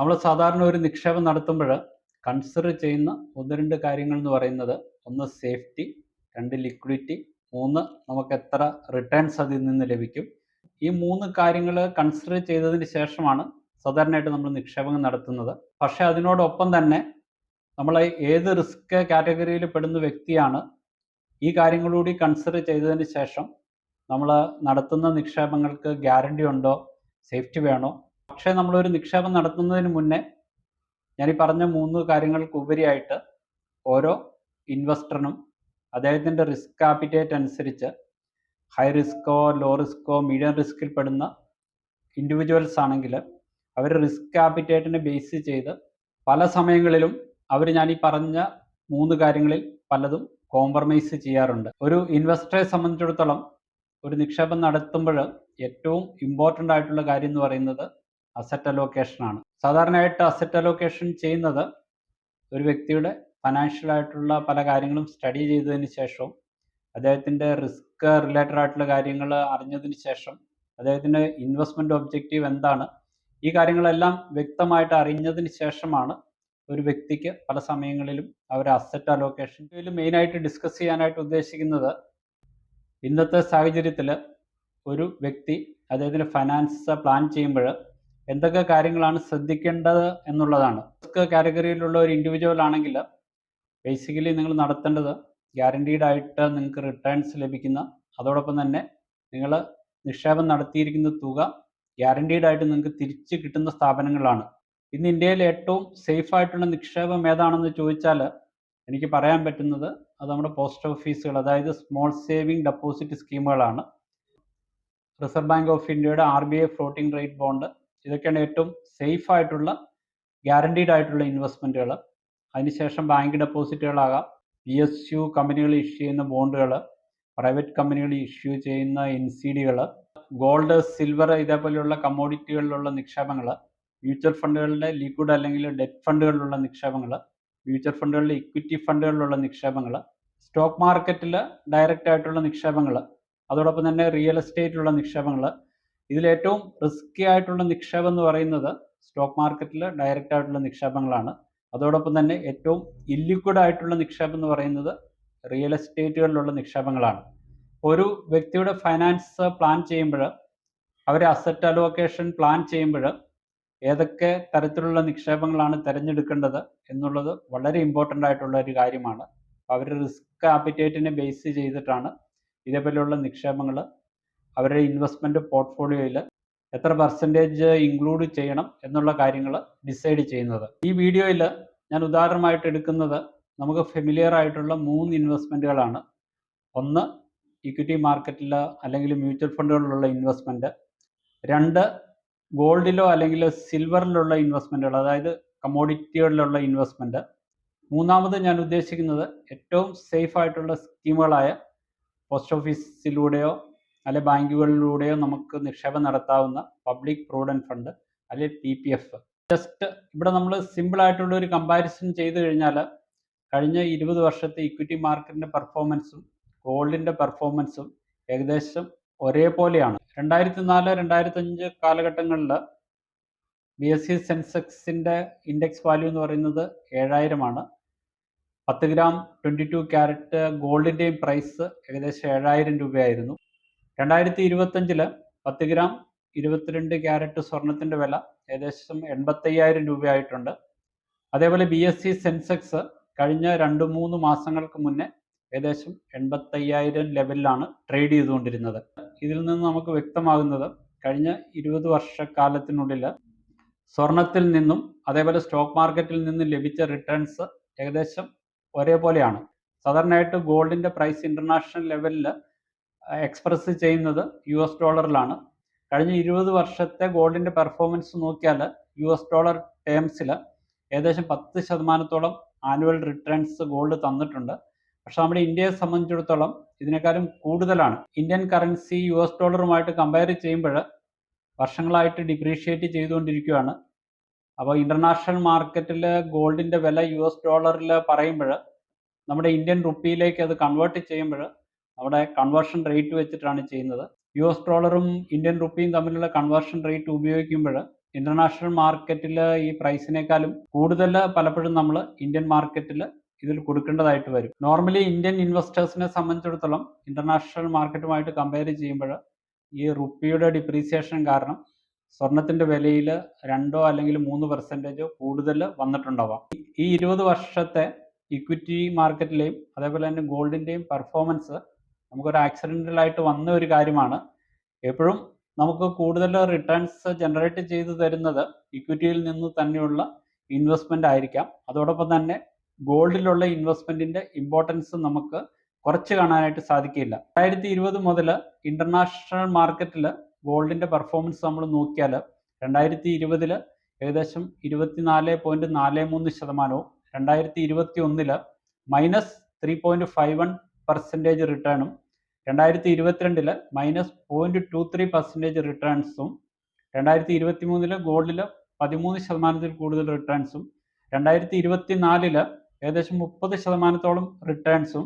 നമ്മൾ സാധാരണ ഒരു നിക്ഷേപം നടത്തുമ്പോൾ കൺസിഡർ ചെയ്യുന്ന ഒന്ന് രണ്ട് കാര്യങ്ങൾ എന്ന് പറയുന്നത് ഒന്ന് സേഫ്റ്റി, രണ്ട് ലിക്വിഡിറ്റി, മൂന്ന് നമുക്ക് എത്ര റിട്ടേൺസ് അതിൽ നിന്ന് ലഭിക്കും. ഈ മൂന്ന് കാര്യങ്ങൾ കൺസിഡർ ചെയ്തതിന് ശേഷമാണ് സാധാരണയായിട്ട് നമ്മൾ നിക്ഷേപങ്ങൾ നടത്തുന്നത്. പക്ഷേ അതിനോടൊപ്പം തന്നെ നമ്മൾ ഏത് റിസ്ക് കാറ്റഗറിയിൽ പെടുന്ന വ്യക്തിയാണ് ഈ കാര്യങ്ങളൂടി കൺസിഡർ ചെയ്തതിന് ശേഷം നമ്മൾ നടത്തുന്ന നിക്ഷേപങ്ങൾക്ക് ഗ്യാരണ്ടി ഉണ്ടോ, സേഫ്റ്റി വേണോ. പക്ഷേ നമ്മളൊരു നിക്ഷേപം നടത്തുന്നതിന് മുന്നേ ഞാൻ ഈ പറഞ്ഞ മൂന്ന് കാര്യങ്ങൾക്ക് ഉപരിയായിട്ട് ഓരോ ഇൻവെസ്റ്ററിനും അദ്ദേഹത്തിൻ്റെ റിസ്ക് ആപ്പിറ്റേറ്റ് അനുസരിച്ച് ഹൈ റിസ്കോ ലോ റിസ്കോ മീഡിയം റിസ്കിൽ പെടുന്ന ഇൻഡിവിജ്വൽസ് ആണെങ്കിൽ അവർ റിസ്ക് ആപ്പിറ്റേറ്റിനെ ബേസ് ചെയ്ത് പല സമയങ്ങളിലും അവർ ഞാൻ ഈ പറഞ്ഞ മൂന്ന് കാര്യങ്ങളിൽ പലതും കോംപ്രമൈസ് ചെയ്യാറുണ്ട്. ഒരു ഇൻവെസ്റ്ററെ സംബന്ധിച്ചിടത്തോളം ഒരു നിക്ഷേപം നടത്തുമ്പോൾ ഏറ്റവും ഇമ്പോർട്ടൻ്റ് ആയിട്ടുള്ള കാര്യം എന്ന് പറയുന്നത് അസറ്റ് അലോക്കേഷൻ ആണ്. സാധാരണയായിട്ട് അസറ്റ് അലോക്കേഷൻ ചെയ്യുന്നത് ഒരു വ്യക്തിയുടെ ഫിനാൻഷ്യൽ ആയിട്ടുള്ള പല കാര്യങ്ങളും സ്റ്റഡി ചെയ്തതിന് ശേഷവും അദ്ദേഹത്തിൻ്റെ റിസ്ക് റിലേറ്റഡ് ആയിട്ടുള്ള കാര്യങ്ങൾ അറിഞ്ഞതിന് ശേഷം അദ്ദേഹത്തിൻ്റെ ഇൻവെസ്റ്റ്മെൻറ്റ് ഒബ്ജക്റ്റീവ് എന്താണ്, ഈ കാര്യങ്ങളെല്ലാം വ്യക്തമായിട്ട് അറിഞ്ഞതിന് ശേഷമാണ് ഒരു വ്യക്തിക്ക് പല സമയങ്ങളിലും അവർ അസറ്റ് അലോക്കേഷൻ മെയിനായിട്ട് ഡിസ്കസ് ചെയ്യാനായിട്ട് ഉദ്ദേശിക്കുന്നത് ഇന്നത്തെ സാഹചര്യത്തിൽ ഒരു വ്യക്തി അദ്ദേഹത്തിൻ്റെ ഫൈനാൻസ് പ്ലാൻ ചെയ്യുമ്പോൾ എന്തൊക്കെ കാര്യങ്ങളാണ് ശ്രദ്ധിക്കേണ്ടത് എന്നുള്ളതാണ്. റിസ്ക് കാറ്റഗറിയിലുള്ള ഒരു ഇൻഡിവിജ്വൽ ആണെങ്കിൽ ബേസിക്കലി നിങ്ങൾ നടത്തേണ്ടത് ഗ്യാരണ്ടീഡ് ആയിട്ട് നിങ്ങൾക്ക് റിട്ടേൺസ് ലഭിക്കുന്ന, അതോടൊപ്പം തന്നെ നിങ്ങൾ നിക്ഷേപം നടത്തിയിരിക്കുന്ന തുക ഗ്യാരണ്ടീഡ് ആയിട്ട് നിങ്ങൾക്ക് തിരിച്ച് കിട്ടുന്ന സ്ഥാപനങ്ങളാണ്. ഇന്ന് ഇന്ത്യയിൽ ഏറ്റവും സേഫ് ആയിട്ടുള്ള നിക്ഷേപം ഏതാണെന്ന് ചോദിച്ചാൽ എനിക്ക് പറയാൻ പറ്റുന്നത് അത് നമ്മുടെ പോസ്റ്റ് ഓഫീസുകൾ, അതായത് സ്മോൾ സേവിങ് ഡെപ്പോസിറ്റ് സ്കീമുകളാണ്. റിസർവ് ബാങ്ക് ഓഫ് ഇന്ത്യയുടെ RBI ഫ്ലോട്ടിംഗ് റേറ്റ് ബോണ്ട്, ഇതൊക്കെയാണ് ഏറ്റവും സേഫ് ആയിട്ടുള്ള ഗ്യാരണ്ടീഡ് ആയിട്ടുള്ള ഇൻവെസ്റ്റ്മെൻറ്റുകൾ. അതിനുശേഷം ബാങ്ക് ഡെപ്പോസിറ്റുകളാകാം, PSU കമ്പനികൾ ഇഷ്യൂ ചെയ്യുന്ന ബോണ്ടുകൾ, പ്രൈവറ്റ് കമ്പനികൾ ഇഷ്യൂ ചെയ്യുന്ന NCDകൾ, ഗോൾഡ് സിൽവർ ഇതേപോലെയുള്ള കമ്മോഡിറ്റികളിലുള്ള നിക്ഷേപങ്ങൾ, മ്യൂച്വൽ ഫണ്ടുകളുടെ ലിക്വിഡ് അല്ലെങ്കിൽ ഡെറ്റ് ഫണ്ടുകളിലുള്ള നിക്ഷേപങ്ങൾ, മ്യൂച്വൽ ഫണ്ടുകളുടെ ഇക്വിറ്റി ഫണ്ടുകളിലുള്ള നിക്ഷേപങ്ങൾ, സ്റ്റോക്ക് മാർക്കറ്റിൽ ഡയറക്റ്റ് ആയിട്ടുള്ള നിക്ഷേപങ്ങൾ, അതോടൊപ്പം തന്നെ റിയൽ എസ്റ്റേറ്റിലുള്ള നിക്ഷേപങ്ങൾ. ഇതിലേറ്റവും റിസ്കി ആയിട്ടുള്ള നിക്ഷേപം എന്ന് പറയുന്നത് സ്റ്റോക്ക് മാർക്കറ്റിൽ ഡയറക്റ്റ് ആയിട്ടുള്ള നിക്ഷേപങ്ങളാണ്. അതോടൊപ്പം തന്നെ ഏറ്റവും ഇല്ലിക്വിഡ് ആയിട്ടുള്ള നിക്ഷേപം എന്ന് പറയുന്നത് റിയൽ എസ്റ്റേറ്റുകളിലുള്ള നിക്ഷേപങ്ങളാണ്. ഒരു വ്യക്തിയുടെ ഫൈനാൻസ് പ്ലാൻ ചെയ്യുമ്പോൾ, അവർ അസറ്റ് അലോക്കേഷൻ പ്ലാൻ ചെയ്യുമ്പോൾ ഏതൊക്കെ തരത്തിലുള്ള നിക്ഷേപങ്ങളാണ് തിരഞ്ഞെടുക്കേണ്ടത് എന്നുള്ളത് വളരെ ഇമ്പോർട്ടൻ്റ് ആയിട്ടുള്ള ഒരു കാര്യമാണ്. അവർ റിസ്ക് ആപ്പിറ്റേറ്റിനെ ബേസ് ചെയ്തിട്ടാണ് ഇതേപോലെയുള്ള നിക്ഷേപങ്ങൾ അവരുടെ ഇൻവെസ്റ്റ്മെൻറ്റ് പോർട്ട്ഫോളിയോയിൽ എത്ര പെർസെൻറ്റേജ് ഇൻക്ലൂഡ് ചെയ്യണം എന്നുള്ള കാര്യങ്ങൾ ഡിസൈഡ് ചെയ്യുന്നത്. ഈ വീഡിയോയിൽ ഞാൻ ഉദാഹരണമായിട്ട് എടുക്കുന്നത് നമുക്ക് ഫെമിലിയർ ആയിട്ടുള്ള 3 ഇൻവെസ്റ്റ്മെൻറ്റുകളാണ്. ഒന്ന് ഇക്വിറ്റി മാർക്കറ്റിൽ അല്ലെങ്കിൽ മ്യൂച്വൽ ഫണ്ടുകളിലുള്ള ഇൻവെസ്റ്റ്മെൻറ്റ്, 2 ഗോൾഡിലോ അല്ലെങ്കിൽ സിൽവറിലുള്ള ഇൻവെസ്റ്റ്മെൻറ്റുകൾ, അതായത് കമ്മോഡിറ്റികളിലുള്ള ഇൻവെസ്റ്റ്മെൻറ്റ്, മൂന്നാമത് ഞാൻ ഉദ്ദേശിക്കുന്നത് ഏറ്റവും സേഫ് ആയിട്ടുള്ള സ്കീമുകളായ പോസ്റ്റ് ഓഫീസിലൂടെയോ അല്ലെ ബാങ്കുകളിലൂടെയോ നമുക്ക് നിക്ഷേപം നടത്താവുന്ന പബ്ലിക് പ്രൊവിഡൻറ്റ് ഫണ്ട് അല്ലെങ്കിൽ PPF. ജസ്റ്റ് ഇവിടെ നമ്മൾ സിമ്പിളായിട്ടുള്ള ഒരു കമ്പാരിസൺ ചെയ്ത് കഴിഞ്ഞാൽ കഴിഞ്ഞ 20 വർഷത്തെ ഇക്വിറ്റി മാർക്കറ്റിൻ്റെ പെർഫോമൻസും ഗോൾഡിൻ്റെ പെർഫോമൻസും ഏകദേശം ഒരേപോലെയാണ്. 2004-2005 കാലഘട്ടങ്ങളിൽ BSE സെൻസെക്സിൻ്റെ ഇൻഡെക്സ് വാല്യൂ എന്ന് പറയുന്നത് 7000 ആണ്. 10 ഗ്രാം 22 ക്യാരറ്റ് ഗോൾഡിൻ്റെയും പ്രൈസ് ഏകദേശം 7000 രൂപയായിരുന്നു. 2025 10 ഗ്രാം 22 ക്യാരറ്റ് സ്വർണത്തിൻ്റെ വില ഏകദേശം 85,000 രൂപയായിട്ടുണ്ട്. അതേപോലെ BSE സെൻസെക്സ് കഴിഞ്ഞ 2-3 മാസങ്ങൾക്ക് മുന്നേ ഏകദേശം 85,000 ലെവലിലാണ് ട്രേഡ് ചെയ്തുകൊണ്ടിരുന്നത്. ഇതിൽ നിന്ന് നമുക്ക് വ്യക്തമാകുന്നത് കഴിഞ്ഞ 20 വർഷക്കാലത്തിനുള്ളിൽ സ്വർണത്തിൽ നിന്നും അതേപോലെ സ്റ്റോക്ക് മാർക്കറ്റിൽ നിന്നും ലഭിച്ച റിട്ടേൺസ് ഏകദേശം ഒരേപോലെയാണ്. സാധാരണയായിട്ട് ഗോൾഡിൻ്റെ പ്രൈസ് ഇൻ്റർനാഷണൽ ലെവലിൽ എക്സ്പ്രസ് ചെയ്യുന്നത് US ഡോളറിലാണ്. കഴിഞ്ഞ 20 വർഷത്തെ ഗോൾഡിൻ്റെ പെർഫോമൻസ് നോക്കിയാൽ US ഡോളർ ടേംസിൽ ഏകദേശം 10% ആനുവൽ റിട്ടേൺസ് ഗോൾഡ് തന്നിട്ടുണ്ട്. പക്ഷെ നമ്മുടെ ഇന്ത്യയെ സംബന്ധിച്ചിടത്തോളം ഇതിനേക്കാളും കൂടുതലാണ്. ഇന്ത്യൻ കറൻസി US ഡോളറുമായിട്ട് കമ്പയർ ചെയ്യുമ്പോൾ വർഷങ്ങളായിട്ട് ഡിപ്രീഷിയേറ്റ് ചെയ്തുകൊണ്ടിരിക്കുകയാണ്. അപ്പോൾ ഇൻ്റർനാഷണൽ മാർക്കറ്റിൽ ഗോൾഡിൻ്റെ വില US ഡോളറിൽ പറയുമ്പോൾ നമ്മുടെ ഇന്ത്യൻ റുപ്പിയിലേക്ക് അത് കൺവേർട്ട് ചെയ്യുമ്പോൾ നമ്മുടെ കൺവേർഷൻ റേറ്റ് വെച്ചിട്ടാണ് ചെയ്യുന്നത്. US ഡോളറും ഇന്ത്യൻ റുപ്പിയും തമ്മിലുള്ള കൺവേർഷൻ റേറ്റ് ഉപയോഗിക്കുമ്പോൾ ഇന്റർനാഷണൽ മാർക്കറ്റിൽ ഈ പ്രൈസിനേക്കാളും കൂടുതൽ പലപ്പോഴും നമ്മൾ ഇന്ത്യൻ മാർക്കറ്റിൽ ഇതിൽ കൊടുക്കേണ്ടതായിട്ട് വരും. നോർമലി ഇന്ത്യൻ ഇൻവെസ്റ്റേഴ്സിനെ സംബന്ധിച്ചിടത്തോളം ഇന്റർനാഷണൽ മാർക്കറ്റുമായിട്ട് കമ്പയർ ചെയ്യുമ്പോൾ ഈ റുപ്പിയുടെ ഡിപ്രീസിയേഷൻ കാരണം സ്വർണത്തിന്റെ വിലയിൽ 2 അല്ലെങ്കിൽ 3% കൂടുതൽ വന്നിട്ടുണ്ടാവാം. ഈ 20 വർഷത്തെ ഇക്വിറ്റി മാർക്കറ്റിലെയും അതേപോലെ തന്നെ ഗോൾഡിന്റെയും പെർഫോമൻസ് നമുക്കൊരു ആക്സിഡന്റലായിട്ട് വന്ന ഒരു കാര്യമാണ്. എപ്പോഴും നമുക്ക് കൂടുതൽ റിട്ടേൺസ് ജനറേറ്റ് ചെയ്തു തരുന്നത് ഇക്വിറ്റിയിൽ നിന്ന് തന്നെയുള്ള ഇൻവെസ്റ്റ്മെന്റ് ആയിരിക്കാം. അതോടൊപ്പം തന്നെ ഗോൾഡിലുള്ള ഇൻവെസ്റ്റ്മെന്റിന്റെ ഇമ്പോർട്ടൻസ് നമുക്ക് കുറച്ച് കാണാനായിട്ട് സാധിക്കില്ല. 2020 മുതൽ ഇന്റർനാഷണൽ മാർക്കറ്റിൽ ഗോൾഡിന്റെ പെർഫോമൻസ് നമ്മൾ നോക്കിയാൽ 2020 ഏകദേശം 24.43%, 2021 -3.51% റിട്ടേണും, 2022 -0.23% റിട്ടേൺസും, 2023 ഗോൾഡിൽ 13% കൂടുതൽ റിട്ടേൺസും, 2024 ഏകദേശം 30% റിട്ടേൺസും,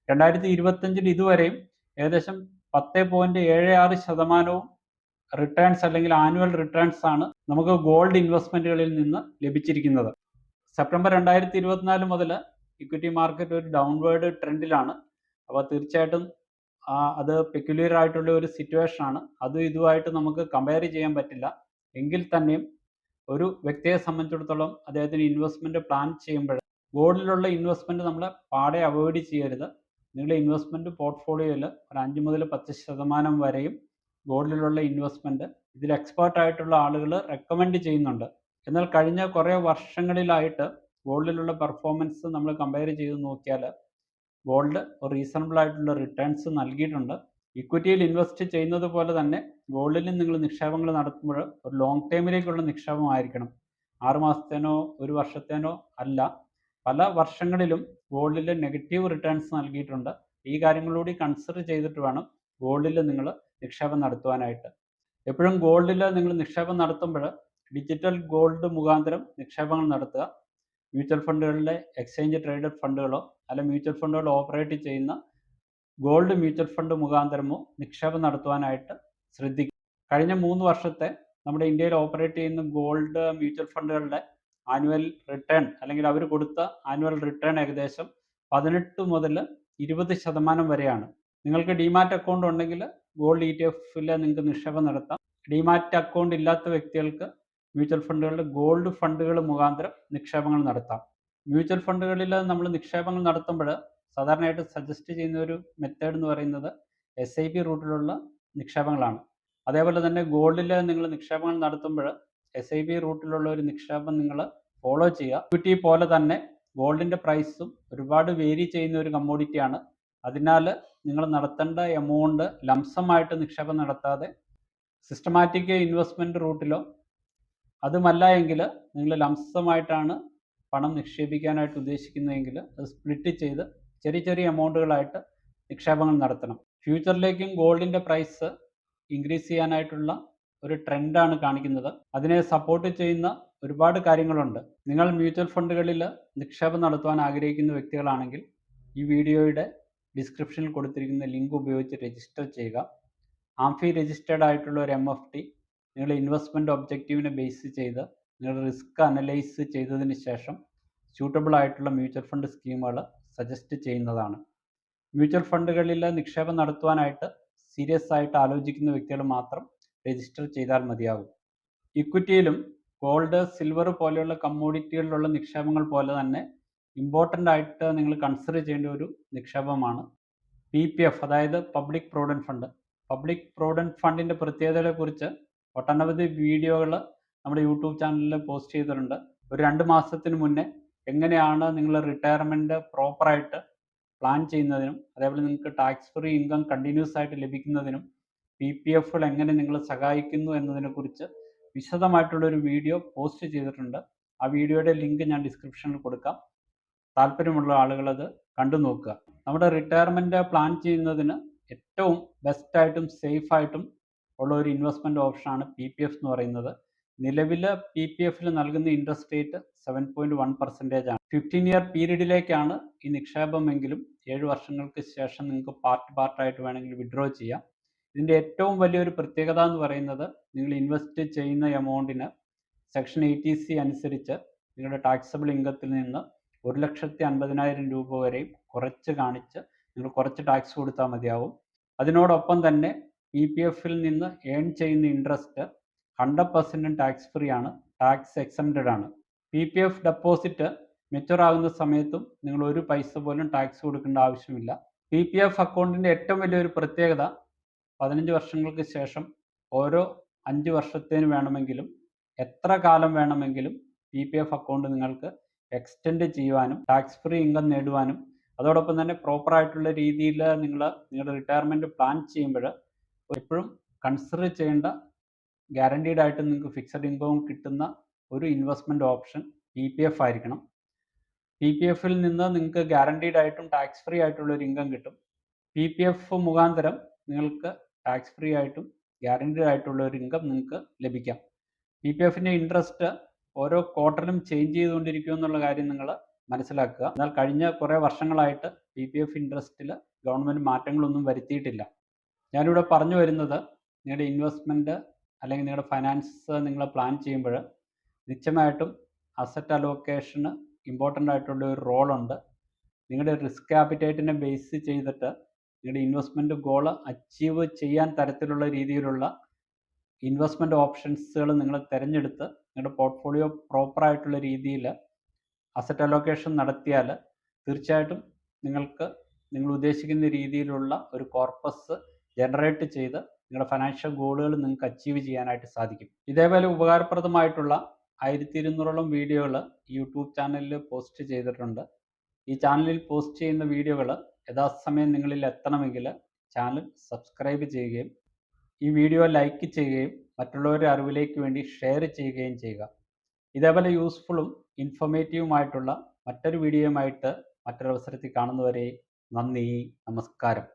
2025 ഇതുവരെയും ഏകദേശം 10.76% റിട്ടേൺസ് അല്ലെങ്കിൽ ആനുവൽ റിട്ടേൺസ് ആണ് നമുക്ക് ഗോൾഡ് ഇൻവെസ്റ്റ്മെന്റുകളിൽ നിന്ന് ലഭിച്ചിരിക്കുന്നത്. സെപ്റ്റംബർ 2024 മുതൽ ഇക്വിറ്റി മാർക്കറ്റ് ഒരു ഡൗൺവേർഡ് ട്രെൻഡിലാണ്. അപ്പോൾ തീർച്ചയായിട്ടും അത് പെക്യുലിയർ ആയിട്ടുള്ള ഒരു സിറ്റുവേഷൻ ആണ്. അതും ഇതുമായിട്ട് നമുക്ക് കമ്പയർ ചെയ്യാൻ പറ്റില്ല. എങ്കിൽ തന്നെയും ഒരു വ്യക്തിയെ സംബന്ധിച്ചിടത്തോളം അദ്ദേഹത്തിന് ഇൻവെസ്റ്റ്മെന്റ് പ്ലാൻ ചെയ്യുമ്പോൾ ഗോൾഡിലുള്ള ഇൻവെസ്റ്റ്മെന്റ് നമ്മൾ പാടെ അവോയ്ഡ് ചെയ്യരുത്. നിങ്ങളുടെ ഇൻവെസ്റ്റ്മെന്റ് പോർട്ട്ഫോളിയോയിൽ ഒരു 5 മുതൽ 10% വരെയും ഗോൾഡിലുള്ള ഇൻവെസ്റ്റ്മെന്റ് ഇതിൽ എക്സ്പേർട്ട് ആയിട്ടുള്ള ആളുകൾ റെക്കമെൻഡ് ചെയ്യുന്നുണ്ട്. എന്നാൽ കഴിഞ്ഞ കുറേ വർഷങ്ങളിലായിട്ട് ഗോൾഡിലുള്ള പെർഫോമൻസ് നമ്മൾ കമ്പയർ ചെയ്ത് നോക്കിയാൽ ഗോൾഡ് ഒരു റീസണബിൾ ആയിട്ടുള്ള റിട്ടേൺസ് നൽകിയിട്ടുണ്ട്. ഇക്വിറ്റിയിൽ ഇൻവെസ്റ്റ് ചെയ്യുന്നത് പോലെ തന്നെ ഗോൾഡിൽ നിങ്ങൾ നിക്ഷേപങ്ങൾ നടത്തുമ്പോൾ ഒരു ലോങ് ടൈമിലേക്കുള്ള നിക്ഷേപമായിരിക്കണം. 6 മാസത്തേനോ 1 വർഷത്തേനോ അല്ല. പല വർഷങ്ങളിലും ഗോൾഡിൽ നെഗറ്റീവ് റിട്ടേൺസ് നൽകിയിട്ടുണ്ട്. ഈ കാര്യങ്ങളൂടി കൺസിഡർ ചെയ്തിട്ട് വേണം ഗോൾഡിൽ നിങ്ങൾ നിക്ഷേപം നടത്തുവാനായിട്ട്. എപ്പോഴും ഗോൾഡിൽ നിങ്ങൾ നിക്ഷേപം നടത്തുമ്പോൾ ഡിജിറ്റൽ ഗോൾഡ് മുഖാന്തരം നിക്ഷേപങ്ങൾ നടത്തുക. മ്യൂച്വൽ ഫണ്ടുകളിലെ എക്സ്ചേഞ്ച് ട്രേഡഡ് ഫണ്ടുകളോ അല്ലെങ്കിൽ മ്യൂച്വൽ ഫണ്ടുകൾ ഓപ്പറേറ്റ് ചെയ്യുന്ന ഗോൾഡ് മ്യൂച്വൽ ഫണ്ട് മുഖാന്തരമോ നിക്ഷേപം നടത്തുവാനായിട്ട് ശ്രദ്ധിക്കുക. കഴിഞ്ഞ 3 വർഷത്തെ നമ്മുടെ ഇന്ത്യയിൽ ഓപ്പറേറ്റ് ചെയ്യുന്ന ഗോൾഡ് മ്യൂച്വൽ ഫണ്ടുകളുടെ ആനുവൽ റിട്ടേൺ അല്ലെങ്കിൽ അവർ കൊടുത്ത ആനുവൽ റിട്ടേൺ ഏകദേശം 18 മുതൽ 20% വരെയാണ്. നിങ്ങൾക്ക് ഡിമാറ്റ് അക്കൗണ്ട് ഉണ്ടെങ്കിൽ ഗോൾഡ് ETF-ൽ നിങ്ങൾക്ക് നിക്ഷേപം നടത്താം. ഡിമാറ്റ് അക്കൗണ്ട് ഇല്ലാത്ത വ്യക്തികൾക്ക് മ്യൂച്വൽ ഫണ്ടുകളുടെ ഗോൾഡ് ഫണ്ടുകൾ മുഖാന്തരം നിക്ഷേപങ്ങൾ നടത്താം. മ്യൂച്വൽ ഫണ്ടുകളിൽ നമ്മൾ നിക്ഷേപങ്ങൾ നടത്തുമ്പോൾ സാധാരണയായിട്ട് സജസ്റ്റ് ചെയ്യുന്ന ഒരു മെത്തേഡ് എന്ന് പറയുന്നത് SIP റൂട്ടിലുള്ള നിക്ഷേപങ്ങളാണ്. അതേപോലെ തന്നെ ഗോൾഡിൽ നിങ്ങൾ നിക്ഷേപങ്ങൾ നടത്തുമ്പോൾ SIP റൂട്ടിലുള്ള ഒരു നിക്ഷേപം നിങ്ങൾ ഫോളോ ചെയ്യുക. ഇക്വിറ്റി പോലെ തന്നെ ഗോൾഡിൻ്റെ പ്രൈസും ഒരുപാട് വേരി ചെയ്യുന്ന ഒരു കമ്മോഡിറ്റിയാണ്. അതിനാൽ നിങ്ങൾ നടത്തേണ്ട എമൗണ്ട് ലംസമായിട്ട് നിക്ഷേപം നടത്താതെ സിസ്റ്റമാറ്റിക് ഇൻവെസ്റ്റ്മെൻറ്റ് റൂട്ടിലോ അതുമല്ല എങ്കിൽ നിങ്ങൾ ലംസമായിട്ടാണ് പണം നിക്ഷേപിക്കാനായിട്ട് ഉദ്ദേശിക്കുന്നതെങ്കിൽ അത് സ്പ്ലിറ്റ് ചെയ്ത് ചെറിയ ചെറിയ എമൗണ്ടുകളായിട്ട് നിക്ഷേപങ്ങൾ നടത്തണം. ഫ്യൂച്ചറിലേക്കും ഗോൾഡിൻ്റെ പ്രൈസ് ഇൻക്രീസ് ചെയ്യാനായിട്ടുള്ള ഒരു ട്രെൻഡാണ് കാണിക്കുന്നത്. അതിനെ സപ്പോർട്ട് ചെയ്യുന്ന ഒരുപാട് കാര്യങ്ങളുണ്ട്. നിങ്ങൾ മ്യൂച്വൽ ഫണ്ടുകളിൽ നിക്ഷേപം നടത്തുവാൻ ആഗ്രഹിക്കുന്ന വ്യക്തികളാണെങ്കിൽ ഈ വീഡിയോയുടെ ഡിസ്ക്രിപ്ഷനിൽ കൊടുത്തിരിക്കുന്ന ലിങ്ക് ഉപയോഗിച്ച് രജിസ്റ്റർ ചെയ്യുക. ആംഫി രജിസ്റ്റേർഡ് ആയിട്ടുള്ള ഒരു MFT നിങ്ങളുടെ ഇൻവെസ്റ്റ്മെൻറ്റ് ഒബ്ജക്റ്റീവിനെ ബേസ് ചെയ്ത് നിങ്ങളുടെ റിസ്ക് അനലൈസ് ചെയ്തതിന് ശേഷം സ്യൂട്ടബിൾ ആയിട്ടുള്ള മ്യൂച്വൽ ഫണ്ട് സ്കീമുകൾ സജസ്റ്റ് ചെയ്യുന്നതാണ്. മ്യൂച്വൽ ഫണ്ടുകളിൽ നിക്ഷേപം നടത്തുവാനായിട്ട് സീരിയസ് ആയിട്ട് ആലോചിക്കുന്ന വ്യക്തികൾ മാത്രം രജിസ്റ്റർ ചെയ്താൽ മതിയാകും. ഇക്വിറ്റിയിലും ഗോൾഡ്, സിൽവർ പോലെയുള്ള കമ്മോഡിറ്റികളിലുള്ള നിക്ഷേപങ്ങൾ പോലെ തന്നെ ഇമ്പോർട്ടൻ്റ് ആയിട്ട് നിങ്ങൾ കൺസിഡർ ചെയ്യേണ്ട ഒരു നിക്ഷേപമാണ് PPF, അതായത് public provident fund. Public provident ഫണ്ടിൻ്റെ പ്രത്യേകതകളെക്കുറിച്ച് ഒട്ടനവധി വീഡിയോകൾ നമ്മുടെ യൂട്യൂബ് ചാനലിൽ പോസ്റ്റ് ചെയ്തിട്ടുണ്ട്. ഒരു 2 മാസത്തിന് മുന്നേ എങ്ങനെയാണ് നിങ്ങൾ റിട്ടയർമെൻറ്റ് പ്രോപ്പറായിട്ട് പ്ലാൻ ചെയ്യുന്നതിനും അതേപോലെ നിങ്ങൾക്ക് ടാക്സ് ഫ്രീ ഇൻകം കണ്ടിന്യൂസ് ആയിട്ട് ലഭിക്കുന്നതിനും PPF-കൾ എങ്ങനെ നിങ്ങളെ സഹായിക്കുന്നു എന്നതിനെക്കുറിച്ച് വിശദമായിട്ടുള്ളൊരു വീഡിയോ പോസ്റ്റ് ചെയ്തിട്ടുണ്ട്. ആ വീഡിയോയുടെ ലിങ്ക് ഞാൻ ഡിസ്ക്രിപ്ഷനിൽ കൊടുക്കാം. താല്പര്യമുള്ള ആളുകളത് കണ്ടു നോക്കുക. നമ്മുടെ റിട്ടയർമെൻറ്റ് പ്ലാൻ ചെയ്യുന്നതിന് ഏറ്റവും ബെസ്റ്റായിട്ടും സേഫായിട്ടും ഉള്ള ഒരു ഇൻവെസ്റ്റ്മെൻറ്റ് ഓപ്ഷനാണ് PPF എന്ന് പറയുന്നത്. നിലവിൽ PPF-ൽ നൽകുന്ന ഇൻട്രസ്റ്റ് റേറ്റ് 7.1% ആണ്. 15 ഇയർ പീരീഡിലേക്കാണ് ഈ നിക്ഷേപമെങ്കിലും 7 വർഷങ്ങൾക്ക് ശേഷം നിങ്ങൾക്ക് പാർട്ടായിട്ട് വേണമെങ്കിൽ വിഡ്രോ ചെയ്യാം. ഇതിൻ്റെ ഏറ്റവും വലിയൊരു പ്രത്യേകത എന്ന് പറയുന്നത് നിങ്ങൾ ഇൻവെസ്റ്റ് ചെയ്യുന്ന എമൗണ്ടിന് സെക്ഷൻ 80C അനുസരിച്ച് നിങ്ങളുടെ ടാക്സബിൾ ഇൻകത്തിൽ നിന്ന് 1,50,000 രൂപ വരെയും കുറച്ച് കാണിച്ച് നിങ്ങൾ കുറച്ച് ടാക്സ് കൊടുത്താൽ മതിയാവും. അതിനോടൊപ്പം തന്നെ PPF-ൽ നിന്ന് ഏൺ ചെയ്യുന്ന ഇൻട്രസ്റ്റ് 100% ടാക്സ് ഫ്രീ ആണ്, ടാക്സ് എക്സംപ്റ്റഡ് ആണ്. PPF ഡെപ്പോസിറ്റ് മെച്യൂർ ആകുന്ന സമയത്തും നിങ്ങൾ ഒരു പൈസ പോലും ടാക്സ് കൊടുക്കേണ്ട ആവശ്യമില്ല. PPF അക്കൗണ്ടിൻ്റെ ഏറ്റവും വലിയൊരു പ്രത്യേകത 15 വർഷങ്ങൾക്ക് ശേഷം ഓരോ 5 വർഷത്തേന് വേണമെങ്കിലും എത്ര കാലം വേണമെങ്കിലും PPF അക്കൗണ്ട് നിങ്ങൾക്ക് എക്സ്റ്റെൻഡ് ചെയ്യുവാനും ടാക്സ് ഫ്രീ ഇൻകം നേടുവാനും അതോടൊപ്പം തന്നെ പ്രോപ്പറായിട്ടുള്ള രീതിയിൽ നിങ്ങളുടെ റിട്ടയർമെൻറ്റ് പ്ലാൻ ചെയ്യുമ്പോൾ എപ്പോഴും കൺസിഡർ ചെയ്യേണ്ട ഗ്യാരണ്ടീഡ് ആയിട്ട് നിങ്ങൾക്ക് ഫിക്സഡ് ഇൻകവും കിട്ടുന്ന ഒരു ഇൻവെസ്റ്റ്മെൻറ്റ് ഓപ്ഷൻ PPF ആയിരിക്കണം. PPF-ൽ നിന്ന് നിങ്ങൾക്ക് ഗ്യാരണ്ടീഡ് ആയിട്ടും ടാക്സ് ഫ്രീ ആയിട്ടുള്ള ഒരു ഇൻകം കിട്ടും. PPF മുഖാന്തരം നിങ്ങൾക്ക് ടാക്സ് ഫ്രീ ആയിട്ടും ഗ്യാരണ്ടീഡ് ആയിട്ടുള്ള ഒരു ഇൻകം നിങ്ങൾക്ക് ലഭിക്കാം. PPF-ൻ്റെ ഇൻട്രസ്റ്റ് ഓരോ ക്വാർട്ടറിലും ചേഞ്ച് ചെയ്തുകൊണ്ടിരിക്കും എന്നുള്ള കാര്യം നിങ്ങൾ മനസ്സിലാക്കുക. എന്നാൽ കഴിഞ്ഞ കുറേ വർഷങ്ങളായിട്ട് PPF ഇൻട്രസ്റ്റിൽ ഗവൺമെൻറ് മാറ്റങ്ങളൊന്നും വരുത്തിയിട്ടില്ല. ഞാനിവിടെ പറഞ്ഞു വരുന്നത് നിങ്ങളുടെ ഇൻവെസ്റ്റ്മെൻറ്റ് അല്ലെങ്കിൽ നിങ്ങളുടെ ഫൈനാൻസ് നിങ്ങൾ പ്ലാൻ ചെയ്യുമ്പോൾ നിശ്ചയമായിട്ടും അസറ്റ് അലോക്കേഷന് ഇമ്പോർട്ടൻ്റ് ആയിട്ടുള്ള ഒരു റോളുണ്ട്. നിങ്ങളുടെ റിസ്ക് ആപ്പിറ്റൈറ്റിനെ ബേസ് ചെയ്തിട്ട് നിങ്ങളുടെ ഇൻവെസ്റ്റ്മെൻറ്റ് ഗോൾ അച്ചീവ് ചെയ്യാൻ തരത്തിലുള്ള രീതിയിലുള്ള ഇൻവെസ്റ്റ്മെൻറ്റ് ഓപ്ഷൻസുകൾ നിങ്ങൾ തിരഞ്ഞെടുത്ത് നിങ്ങളുടെ പോർട്ട്ഫോളിയോ പ്രോപ്പറായിട്ടുള്ള രീതിയിൽ അസറ്റ് അലോക്കേഷൻ നടത്തിയാൽ തീർച്ചയായിട്ടും നിങ്ങൾക്ക് നിങ്ങൾ ഉദ്ദേശിക്കുന്ന രീതിയിലുള്ള ഒരു കോർപ്പസ് ജനറേറ്റ് ചെയ്ത് നിങ്ങളുടെ ഫൈനാൻഷ്യൽ ഗോളുകൾ നിങ്ങൾക്ക് അച്ചീവ് ചെയ്യാനായിട്ട് സാധിക്കും. ഇതേപോലെ ഉപകാരപ്രദമായിട്ടുള്ള 1200ഓളം വീഡിയോകൾ യൂട്യൂബ് ചാനലിൽ പോസ്റ്റ് ചെയ്തിട്ടുണ്ട്. ഈ ചാനലിൽ പോസ്റ്റ് ചെയ്യുന്ന വീഡിയോകൾ യഥാസമയം നിങ്ങളിൽ എത്തണമെങ്കിൽ ചാനൽ സബ്സ്ക്രൈബ് ചെയ്യുകയും ഈ വീഡിയോ ലൈക്ക് ചെയ്യുകയും മറ്റുള്ളവരുടെ അറിവിലേക്ക് വേണ്ടി ഷെയർ ചെയ്യുകയും ചെയ്യുക. ഇതേപോലെ യൂസ്ഫുള്ളും ഇൻഫോർമേറ്റീവുമായിട്ടുള്ള മറ്റൊരു വീഡിയോയുമായിട്ട് മറ്റൊരവസരത്തിൽ കാണുന്നവരെ നന്ദി, നമസ്കാരം.